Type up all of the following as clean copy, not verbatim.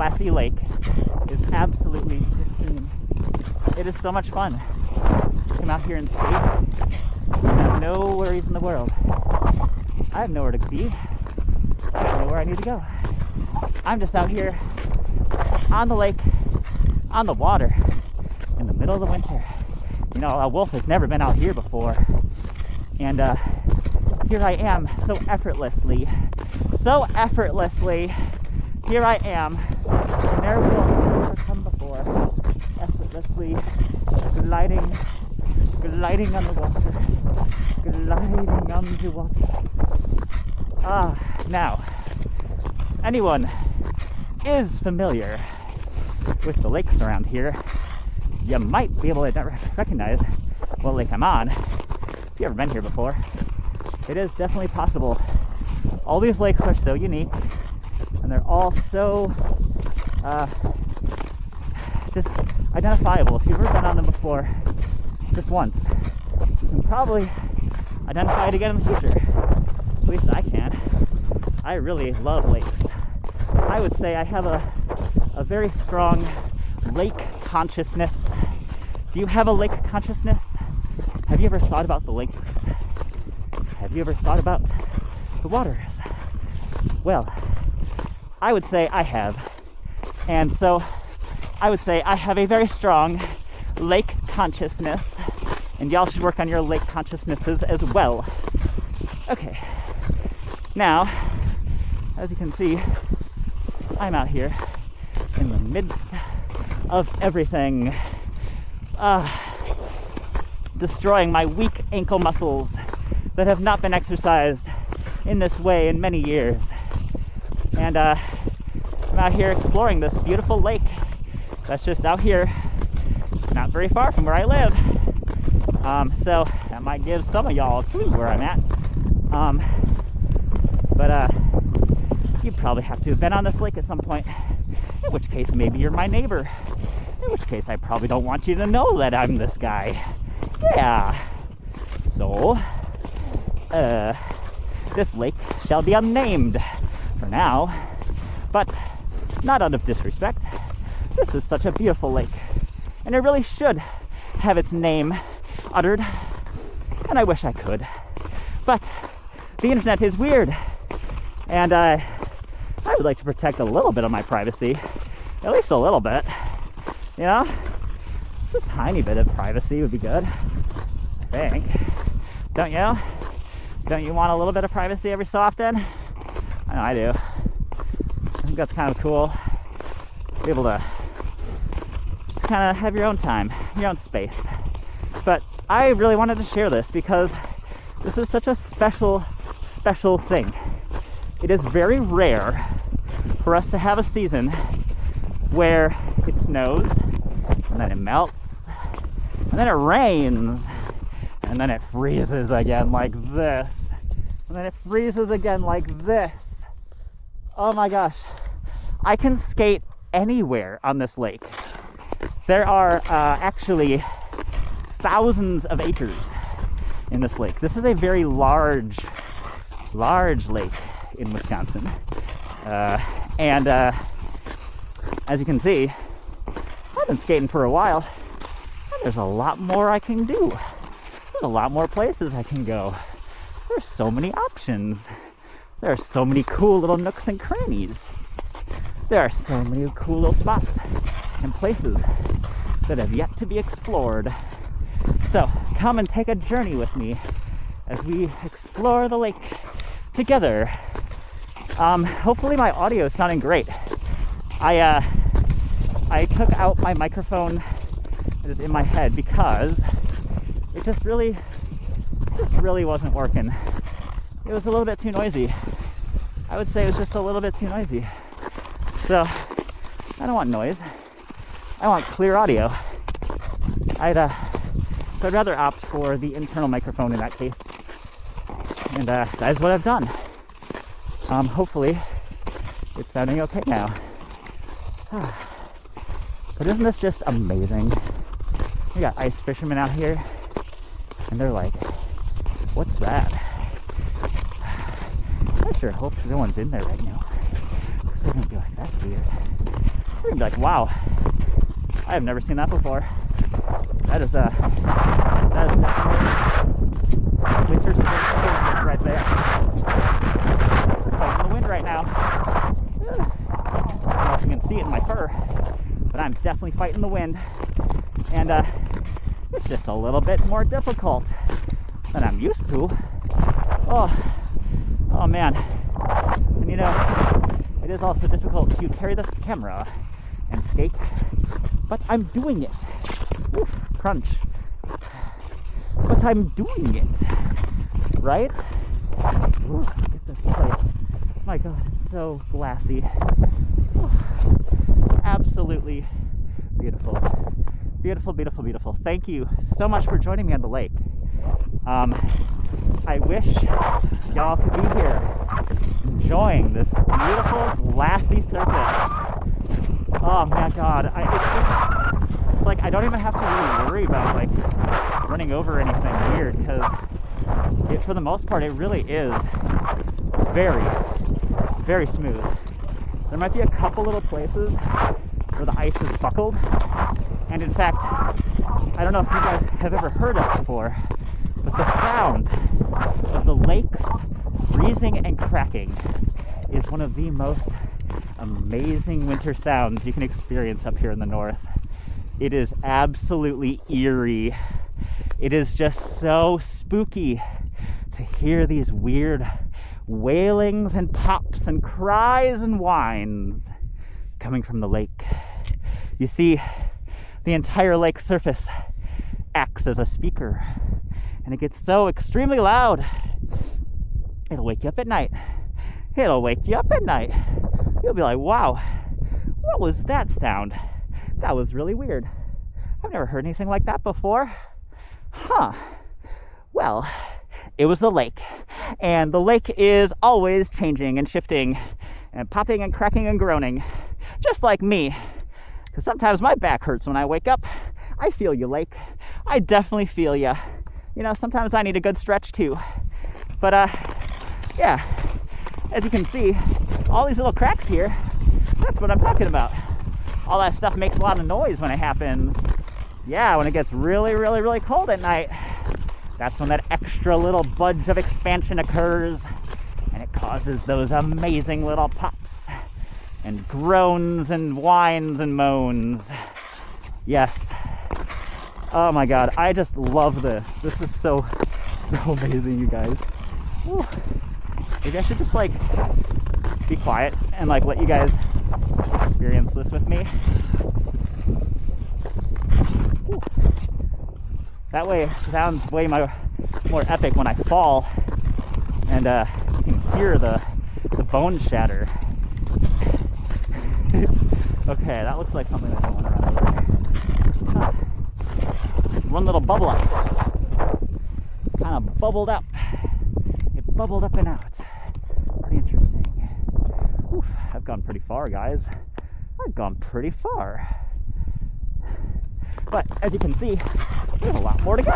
glassy lake is absolutely pristine. It is so much fun. Come out here and skate and have no worries in the world. I have nowhere to be. I don't know where I need to go. I'm just out here on the lake, on the water, in the middle of the winter. You know, a wolf has never been out here before. And here I am, so effortlessly, here I am. And there wolf has never come before. Effortlessly gliding on the water. Now, anyone is familiar with the lakes around here, you might be able to recognize what lake I'm on. If you've ever been here before, it is definitely possible. All these lakes are so unique, and they're all so just identifiable. If you've ever been on them before, just once, you can probably identify it again in the future. At least I can. I really love lakes. I would say I have a very strong lake consciousness. Do you have a lake consciousness? Have you ever thought about the lakes? Have you ever thought about the waters? Well, I would say I have. And so I would say I have a very strong lake consciousness, and y'all should work on your lake consciousnesses as well. Okay, now, as you can see, I'm out here in the midst of everything, destroying my weak ankle muscles that have not been exercised in this way in many years. And I'm out here exploring this beautiful lake that's just out here, not very far from where I live. So that might give some of y'all a clue where I'm at. But you probably have to have been on this lake at some point, in which case maybe you're my neighbor, in which case I probably don't want you to know that I'm this guy. Yeah. So, this lake shall be unnamed for now, but not out of disrespect. This is such a beautiful lake, and it really should have its name uttered, and I wish I could. But the internet is weird, and I would like to protect a little bit of my privacy, at least a little bit, you know? Just a tiny bit of privacy would be good, I think. Don't you? Don't you want a little bit of privacy every so often? I know I do. I think that's kind of cool. Be able to just kind of have your own time, your own space. But I really wanted to share this because this is such a special thing. It is very rare for us to have a season where it snows, and then it melts, and then it rains, and then it freezes again like this, and then it freezes again like this. Oh my gosh, I can skate anywhere on this lake. There are actually thousands of acres in this lake. This is a very large lake in Wisconsin. And as you can see, I've been skating for a while, and there's a lot more I can do. There's a lot more places I can go. There's so many options. There are so many cool little nooks and crannies. There are so many cool little spots and places that have yet to be explored. So come and take a journey with me as we explore the lake together. Hopefully my audio is sounding great. I took out my microphone that is in my head because it just really wasn't working. It was a little bit too noisy. I would say it was just a little bit too noisy. So I don't want noise. I want clear audio. So I'd rather opt for the internal microphone in that case. And that is what I've done. Hopefully it's sounding okay now. But isn't this just amazing? We got ice fishermen out here, and they're like, what's that? I sure hope no one's in there right now, because they're gonna be like, that's weird. You're gonna be like, wow, I have never seen that before. That is definitely winter sport right there. I'm fighting the wind right now. I don't know if you can see it in my fur, but I'm definitely fighting the wind. And it's just a little bit more difficult than I'm used to. Oh man. And you know, it is also difficult to carry this camera and skate, but I'm doing it. Oof, crunch. But I'm doing it, right? Ooh, look at this place. My God, it's so glassy. Ooh, absolutely beautiful. Beautiful, beautiful, beautiful. Thank you so much for joining me on the lake. I wish y'all could be here enjoying this beautiful glassy surface. Oh my God, it's like I don't even have to really worry about like running over anything weird, because for the most part it really is very, very smooth. There might be a couple little places where the ice is buckled, and in fact, I don't know if you guys have ever heard it before, but the sound of the lakes freezing and cracking is one of the most amazing winter sounds you can experience up here in the north. It is absolutely eerie. It is just so spooky to hear these weird wailings and pops and cries and whines coming from the lake. You see, the entire lake surface acts as a speaker, and it gets so extremely loud, it'll wake you up at night. It'll wake you up at night. You'll be like, wow, what was that sound? That was really weird. I've never heard anything like that before. Huh. Well, it was the lake. And the lake is always changing and shifting and popping and cracking and groaning, just like me. Because sometimes my back hurts when I wake up. I feel you, lake. I definitely feel you. You know, sometimes I need a good stretch too. But yeah, as you can see, all these little cracks here, that's what I'm talking about. All that stuff makes a lot of noise when it happens. Yeah, when it gets really, really, really cold at night, that's when that extra little budge of expansion occurs, and it causes those amazing little pops and groans and whines and moans. Yes. Oh my God, I just love this. This is so amazing, you guys. Whew. Maybe I should just like be quiet and like let you guys experience this with me. Whew. That way it sounds way more epic when I fall, and you can hear the bones shatter. Okay, that looks like something that I want to run over. Huh. One little bubble up. Kind of bubbled up. It bubbled up and out. Pretty interesting. Oof, I've gone pretty far, guys. I've gone pretty far. But as you can see, there's a lot more to go.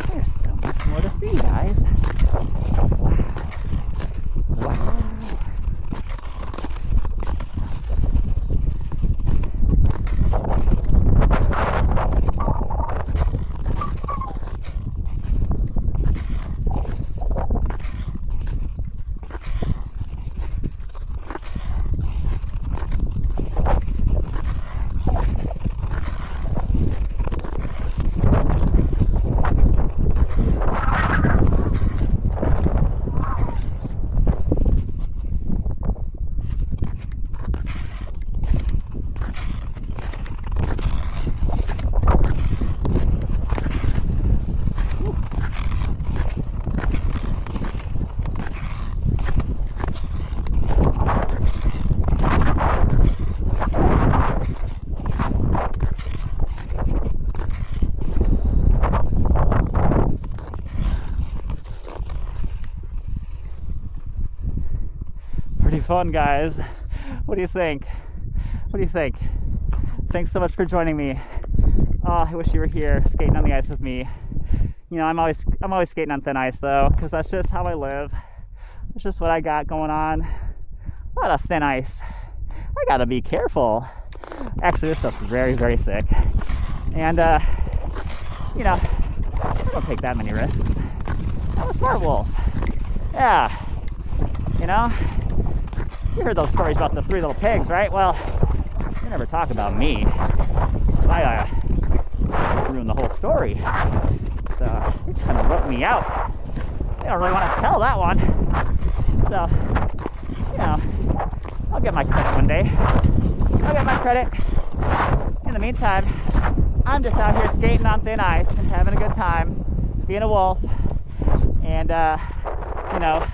There's so much more to see, guys. Wow. Fun, guys. What do you think? What do you think? Thanks so much for joining me. Oh, I wish you were here skating on the ice with me. You know, I'm always skating on thin ice though, because that's just how I live. It's just what I got going on. A lot of thin ice. I gotta be careful. Actually, this stuff's very, very thick. And, you know, I don't take that many risks. I'm a smart wolf. Yeah. You know, you heard those stories about the 3 little pigs, right? Well, you never talk about me. I ruined the whole story. So, they just kind of wrote me out. They don't really want to tell that one. So, you know, I'll get my credit one day. I'll get my credit. In the meantime, I'm just out here skating on thin ice and having a good time, being a wolf, and, you know,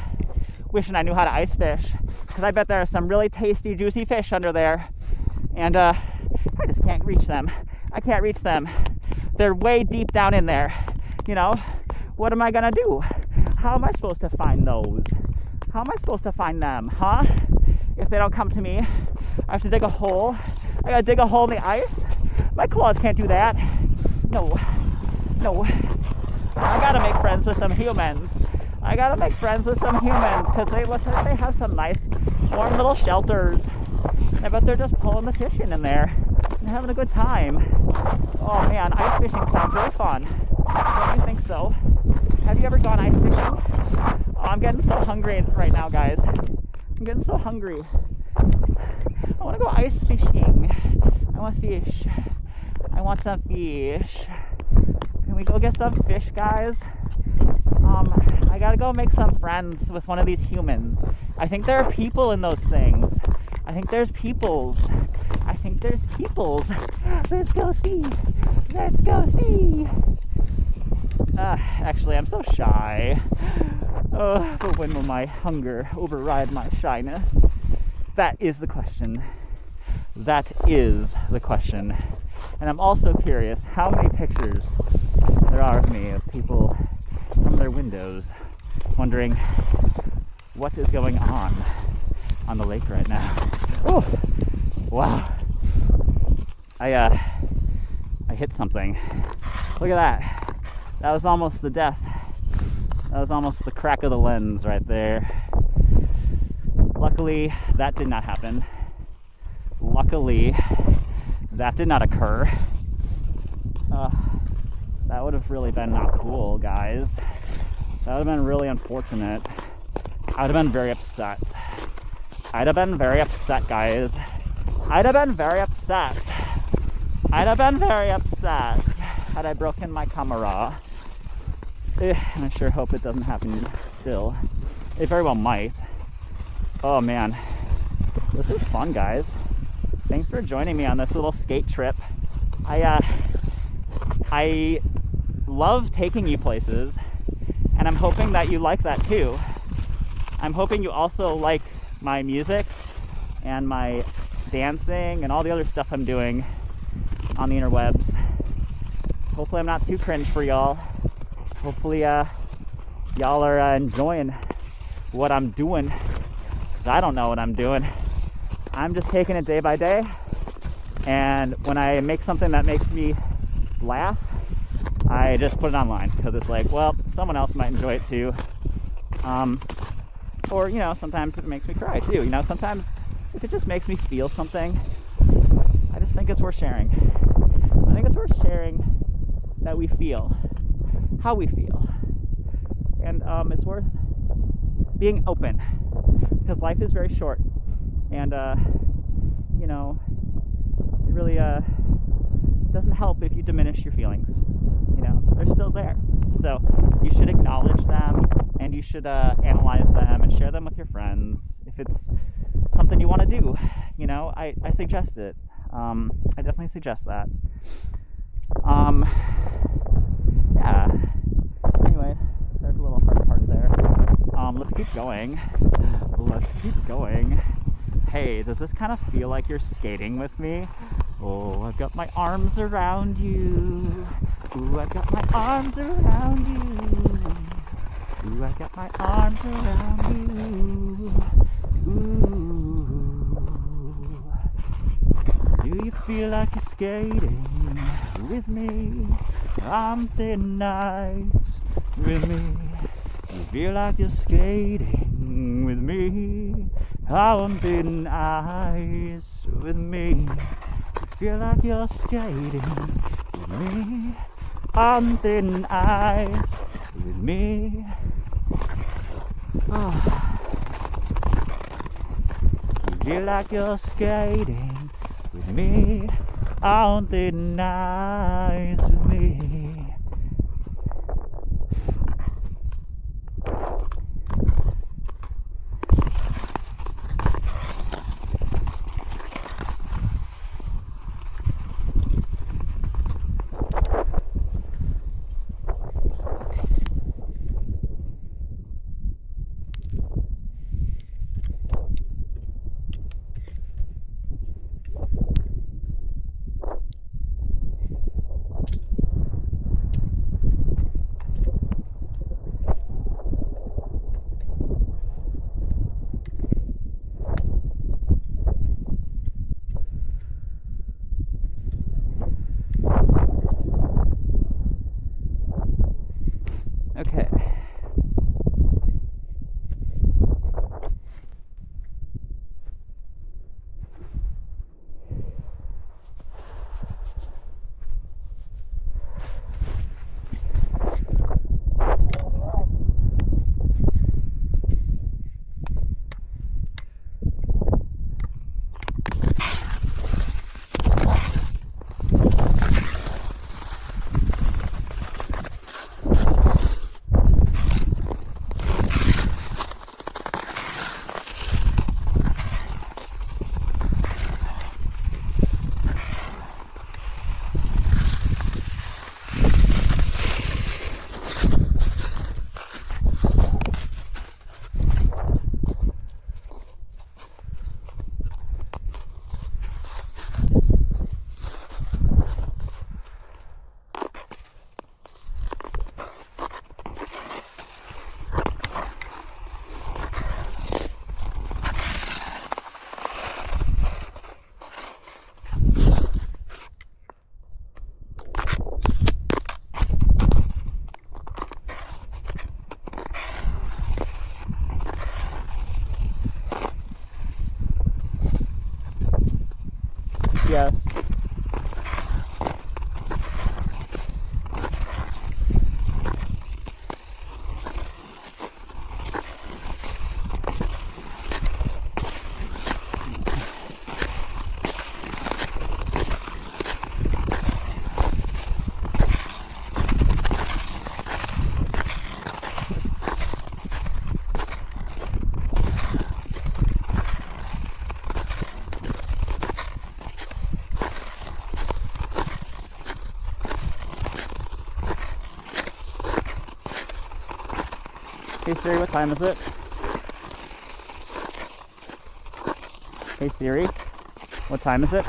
wishing I knew how to ice fish, because I bet there are some really tasty, juicy fish under there, and I just can't reach them. I can't reach them. They're way deep down in there. You know, what am I gonna do? How am I supposed to find those? How am I supposed to find them, huh? If they don't come to me, I have to dig a hole. I gotta dig a hole in the ice. My claws can't do that. No. I gotta make friends with some humans. Because they look like they have some nice, warm little shelters. I bet they're just pulling the fish in there and having a good time. Oh man, ice fishing sounds really fun. Don't you think so? Have you ever gone ice fishing? Oh, I'm getting so hungry right now, guys. I'm getting so hungry. I want to go ice fishing. I want fish. I want some fish. Can we go get some fish, guys? I gotta go make some friends with one of these humans. I think there are people in those things. I think there's peoples. Let's go see. Actually, I'm so shy. But when will my hunger override my shyness? That is the question. And I'm also curious how many pictures there are of me, of people from their windows, wondering what is going on the lake right now. Oh, wow. I hit something. Look at that. That was almost the death. That was almost the crack of the lens right there. Luckily, that did not happen. Luckily, that did not occur. That would have really been not cool, guys. That would have been really unfortunate. I would have been very upset. I'd have been very upset, guys. I'd have been very upset had I broken my camera. And I sure hope it doesn't happen still. It very well might. Oh man, this is fun, guys. Thanks for joining me on this little skate trip. I love taking you places, and I'm hoping that you like that too. I'm hoping you also like my music and my dancing and all the other stuff I'm doing on the interwebs. Hopefully I'm not too cringe for y'all. Hopefully y'all are enjoying what I'm doing, because I don't know what I'm doing. I'm just taking it day by day, and when I make something that makes me laugh, I just put it online, because it's like, well, someone else might enjoy it too. Or, you know, sometimes it makes me cry too. You know, sometimes if it just makes me feel something, I just think it's worth sharing. I think it's worth sharing that we feel how we feel. And it's worth being open, because life is very short. And, you know, it really doesn't help if you diminish your feelings. You know, they're still there. So you should acknowledge them, and you should analyze them and share them with your friends. If it's something you want to do, you know, I suggest it. I definitely suggest that. Yeah. Anyway, sorry for a little hard part there. Let's keep going. Hey, does this kind of feel like you're skating with me? Oh, I've got my arms around you. Ooh, I've got my arms around you. Ooh, I've got my arms around you. Ooh. Do you feel like you're skating with me? I'm thin ice with me. You feel like you're skating with me. I'm thin ice with me. You feel like you're skating with me. I'm thin ice with me. Oh. You feel like you're skating with me on the ice with me. Okay. Yes. Hey Siri, what time is it? Hey Siri, what time is it?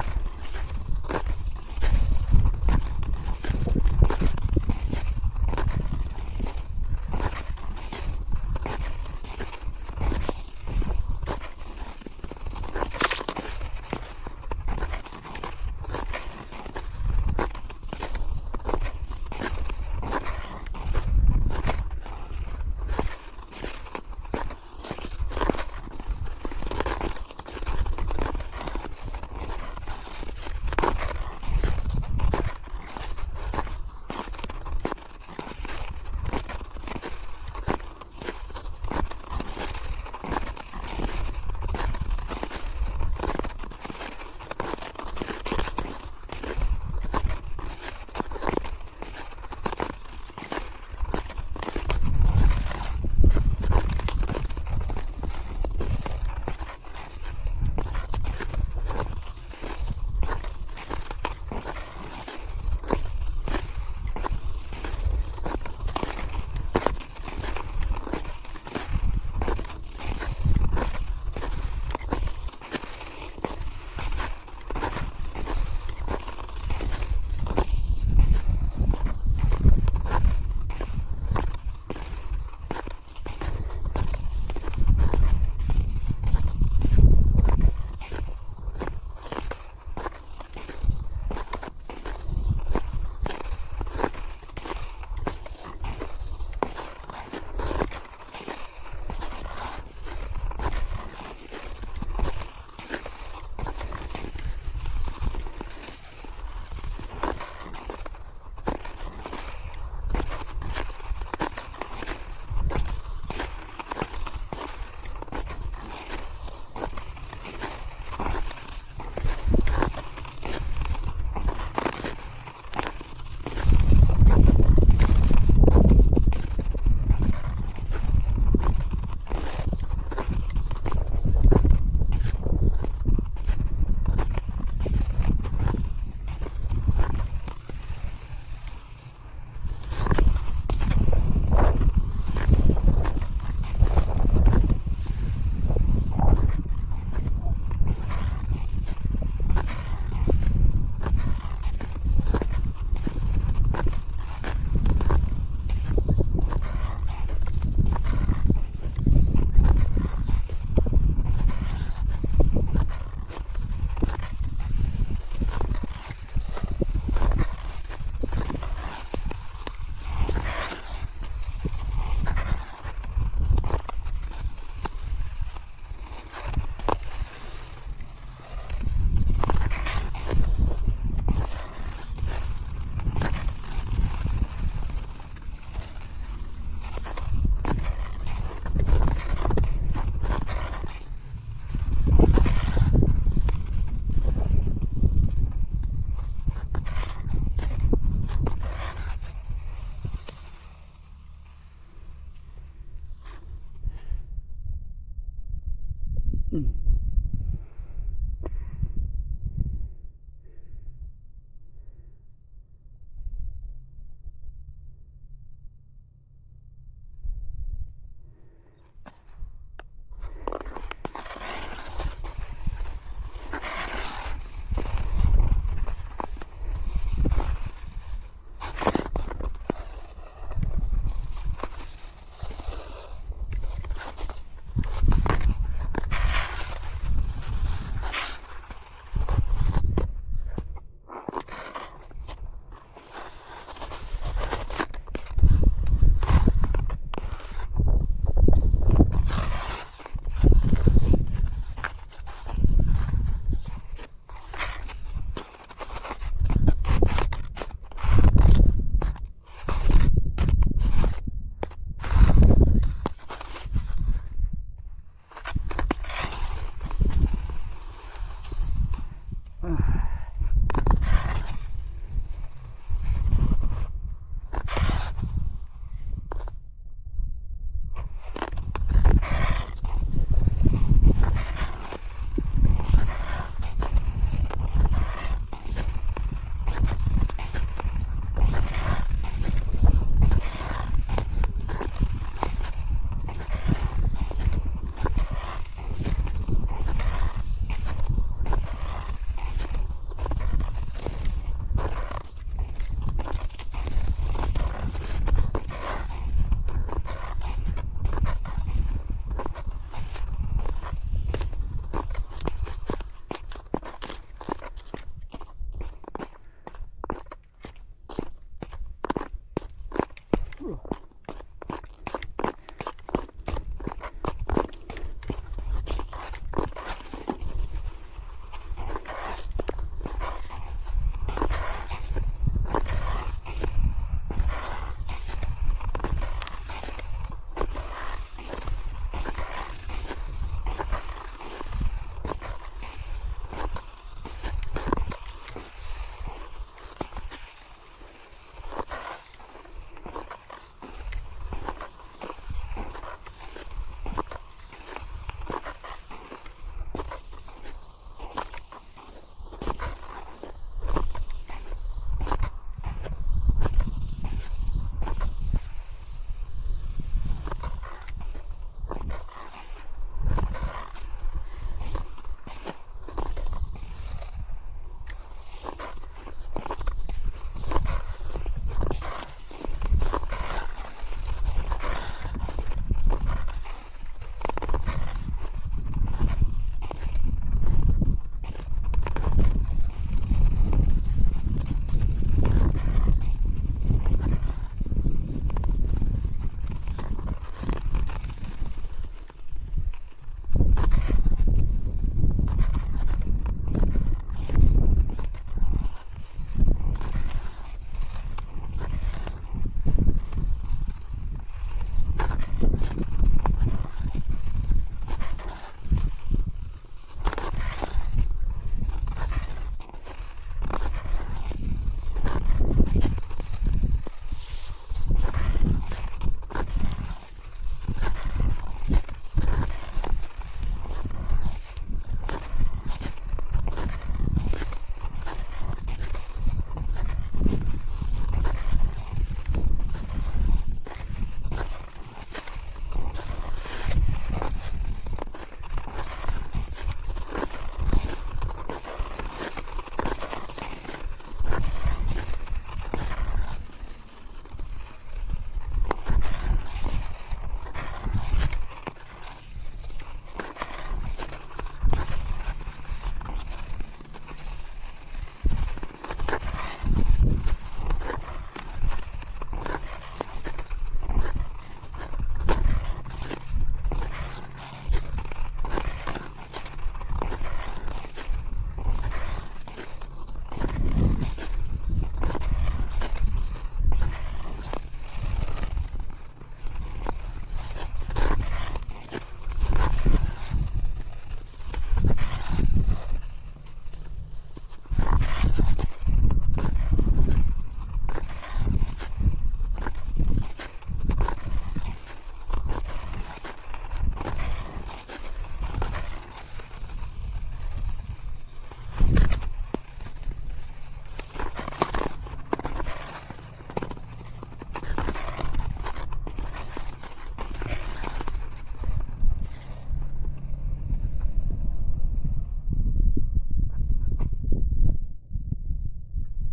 Ugh.